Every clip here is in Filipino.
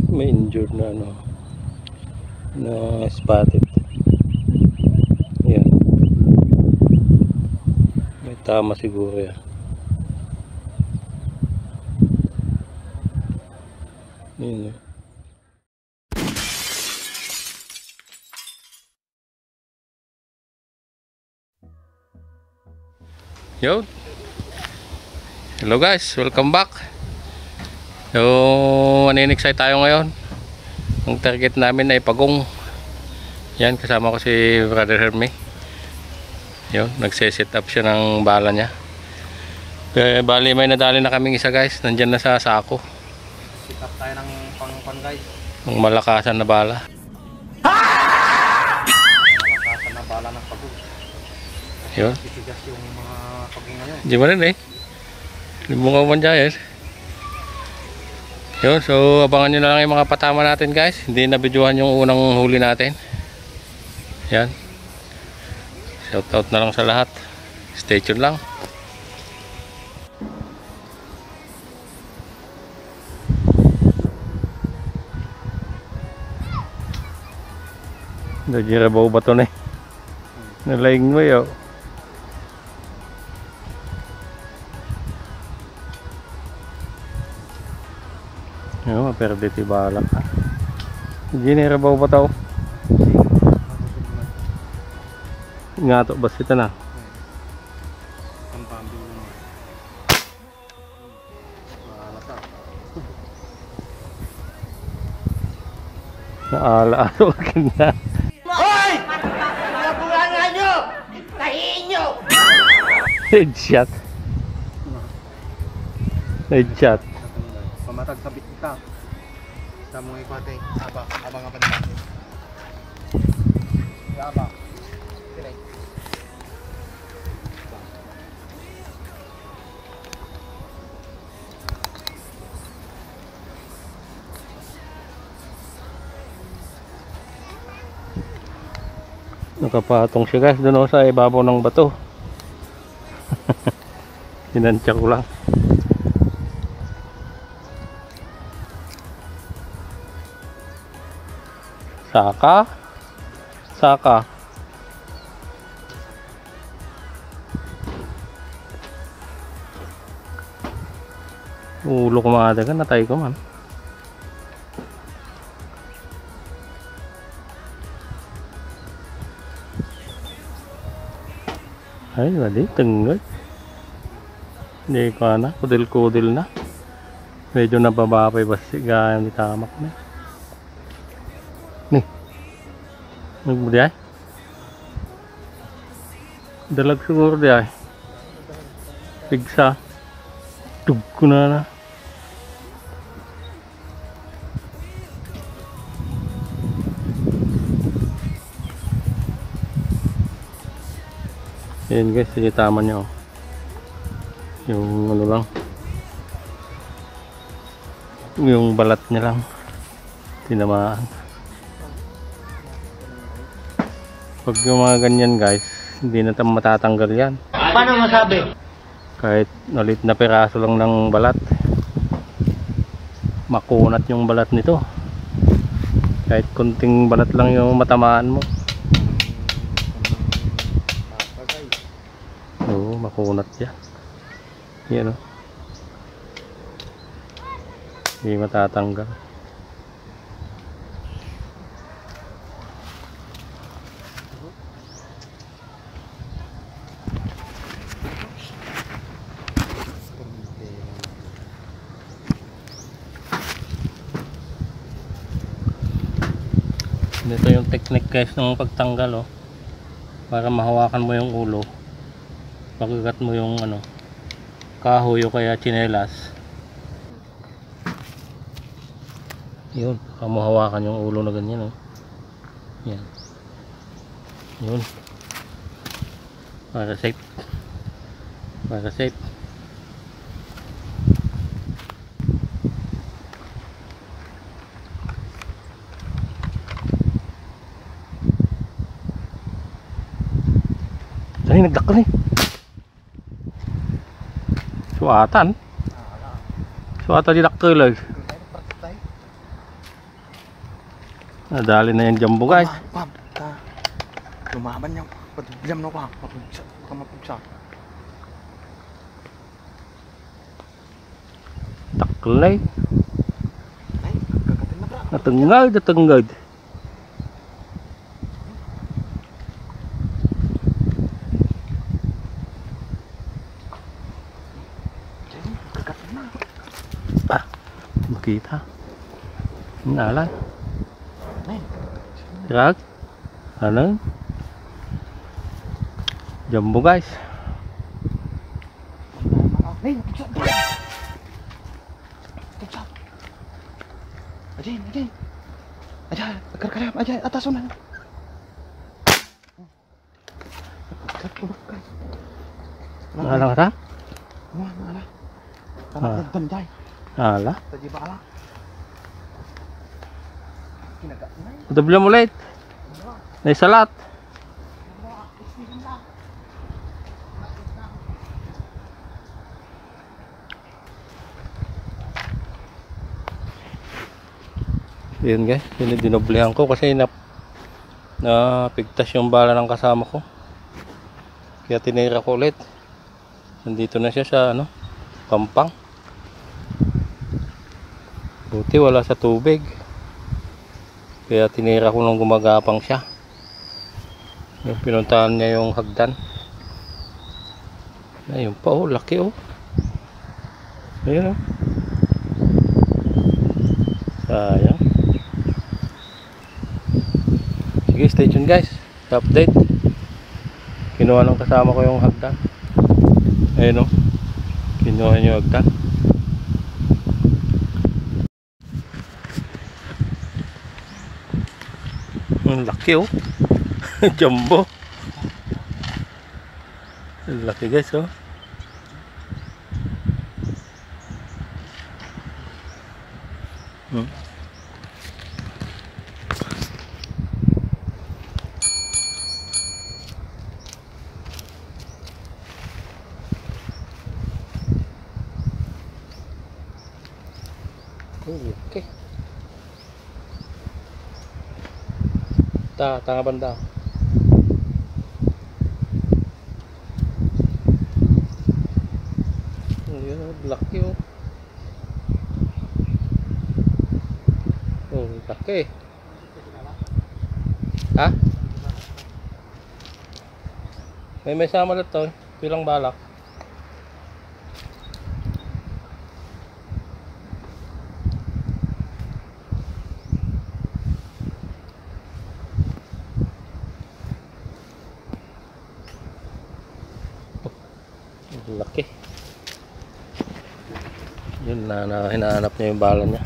May injured na ano, na spotted. Yan. May tama siguro yan. Yun. Yo. Hello guys, welcome back. So, maninexcite tayo ngayon. Ang target namin ay pagong. Yan, kasama ko si Brother Hermie. Yun, nagse-set up siya ng bala niya. Bali, may nadali na kaming isa guys. Nandyan na sa sako. Set up tayo ng pang guys. Ng malakasan na bala. Malakasan na bala ng pagong. Yun. Titigas yung mga pagong ngayon. Di ba rin eh? Limungaw man dyan. Yun, so abangan nyo na lang yung mga patama natin guys. Hindi na videohan yung unang huli natin. Yan. Shout out na lang sa lahat. Stay tuned lang. Nagirabaw ba ito na eh? Nalaing mo yun. Yung maperde ti bala. Ginirabaw ba ito? Nga to, basta ito na. Ang pambing naman. Malata. Naala-alo ka na. Hoy! Mga bunganga nyo! Tahiin nyo! Headshot. Headshot. Pamatag sa kita. Sa mga ipate. Abang nga pa natin. Abang. Silay. Nakapatong siya guys doon sa ibabaw ng bato. Sinantya ko lang. Saka ulo ko mga dagan, natay ko man. Ay wali, tengod. Hindi ko na, kudil na. Medyo nababapay basi gaya ni tamak na. Nih nagmudi ay dalag siguro di ay pigsa tug ko na yan guys, sinitaman nyo yung ano lang, yung balat niya lang tinamaan. Pag yung mga ganyan guys, hindi na tayo matatanggal yan. Paano masabi? Kahit nalit na piraso lang ng balat, makunat yung balat nito. Kahit kunting balat lang yung matamaan mo. Oo, makunat yan. Yan o. Hindi matatanggal. Ito yung technique guys ng pagtanggal oh. Para mahawakan mo yung ulo. Pagkagat mo yung ano, kahoy o kaya tsinelas. Yun, mahawakan yung ulo na ganyan oh. Yan. Yun. Para safe. Para safe. Ay, nagdakal eh. Suatan. Suatan di dakal. Nadali na yung jumbo guys. Pab, lumaban niya. Padjam na ko ha. Mapugsa. Taklay. Ay, kagatin na bra. Natengad. Kagatin na. Makita. Nalan. Ay, Rag. Ano? Jumbo guys. ay, pugsa. Pugsa. Ajay. Ajay, karkarap. Ajay, ataso na. Nalang ka? Wala. Ah. Tanjay. Ala. Tadi ba ala? Kinagat na. Double mo ulit. Naisalat. Yun guys, dinoblehan ko kasi napigtas yung bala ng kasama ko. Kaya tinira ko ulit. Nandito na siya sa pampang. Buti wala sa tubig. Kaya tinira ko nung gumagapang siya. Yung pinuntahan niya yung hagdan. Ayun pa oh, laki oh. Ayun oh. Sayang. Sige, stay tuned guys. Sa update. Kinuha ng kasama ko yung hagdan. Ayun oh. Kinuha niya yung hagdan. Ang laki oh. Jumbo. Ang laki guys oh. Okay. Tanga banda. Ayun, laki oh. Oh, laki. Ha? May sama na to. Pilang balak. Laki. Yun na hinahanap niya yung bala niya.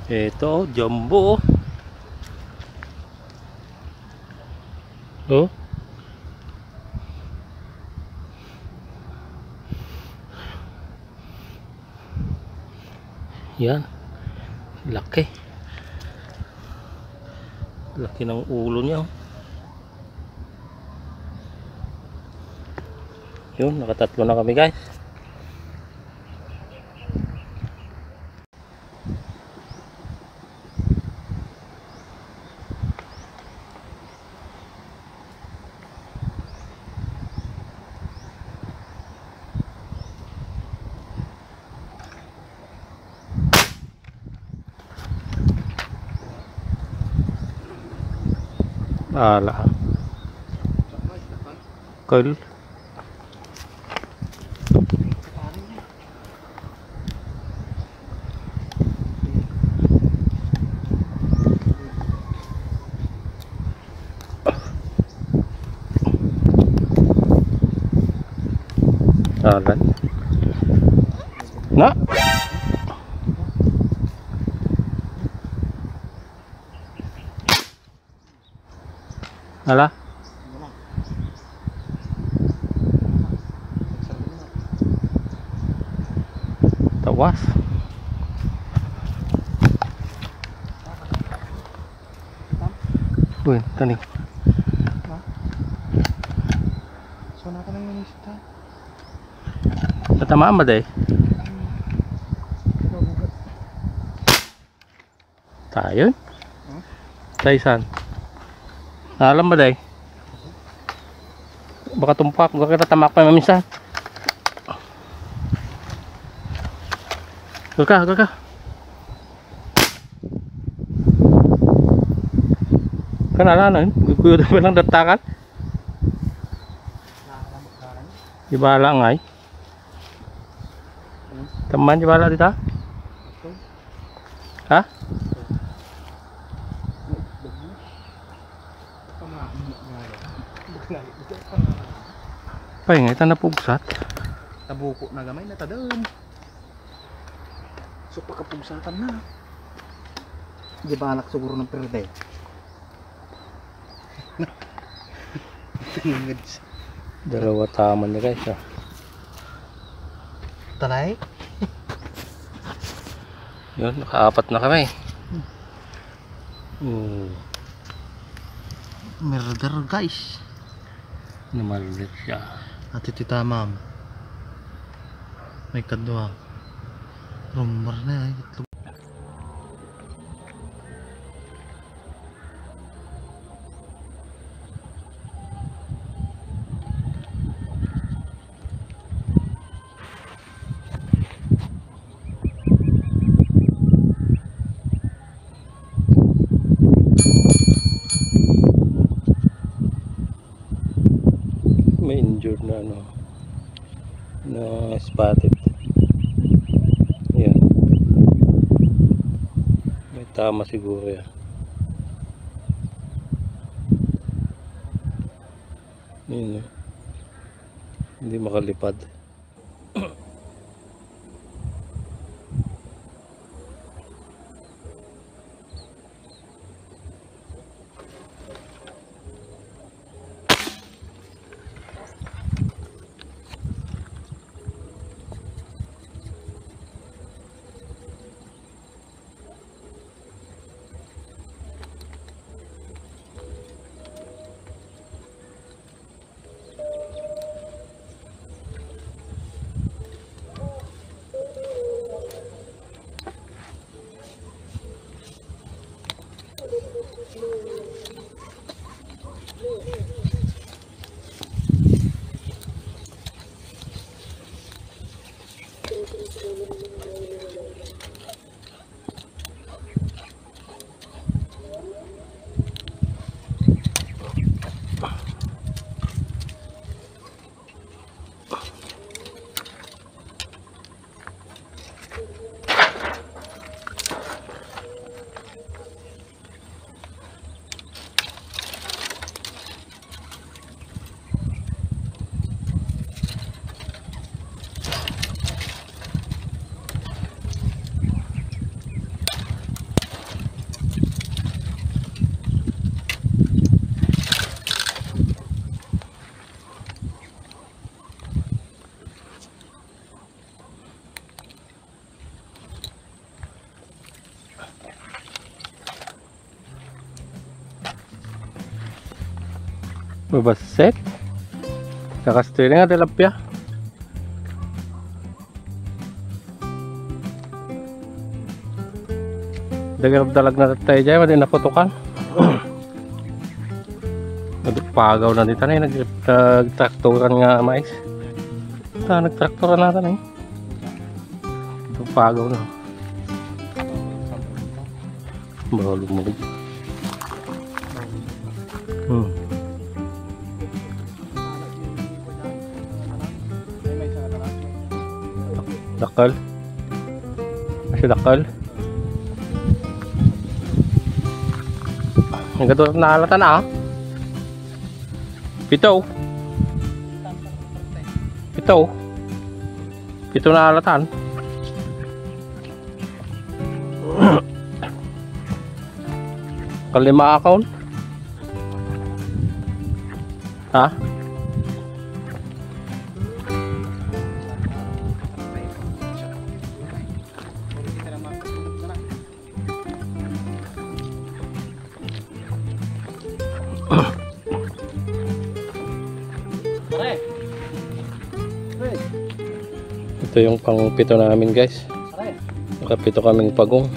Ito jumbo oh. Yan. Laki. Laki ng ulo niya oh. Yun, nakatatlo na kami guys. Ala. Coil. Alan. Na. Ala. Tawas. Uy, tani. So na kanang manisita. Tatamaan ba day? Pero Tayo? Tayo saan? Alam ba day? Baka tumpak, baka kita tamak pa minsan. Gaka. Kanala na yun? Kuyo na ba lang datakan? Di bala nga eh. Teman di bala dita? Ha? Pay nga ito napugsat. Tabuko na gamay na tadaan. So pagkapugsatan na. Di balak siguro ng perde. Dalawa taman niya guys. Talay? Yun, nakaapat na kami. Murder guys. Namalit siya. At ito tamam. May kadwa. Rumor na ito. May injured na ano na spotted. Ayan, may tama siguro yan. Yun, hindi makalipad. Babaset. Kakastoy na nga tilapia. Dalag na tayo dyan, madi naputukan. Nagpagaw na dito na nagtraktoran nga mais. Nagtraktoran natin nagpagaw na. Bawal lumulog. Dakal. Masih dakal. Ang gato na halata na Pito. Pito na halatan. Kalima account. Ha? Ito yung pang pito namin guys. Nakapito kaming pagong.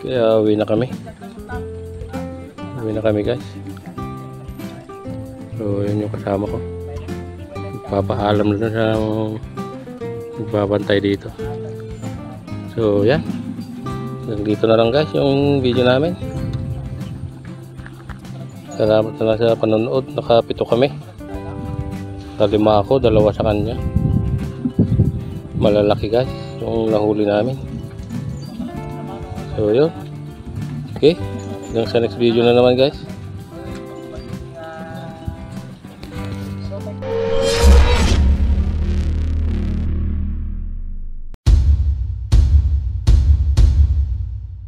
Kaya uwi na kami. Uwi na kami guys. So yun yung kasama ko. Papaalam na siya ng magbabantay dito. So yan. Dito na lang guys yung video namin. Salamat na lang sa panonood. Nakapito kami. Sa 5 ako, 2 sa kanya. Malalaki guys yung nahuli namin. So yun. Okay. Hanggang sa next video na naman guys.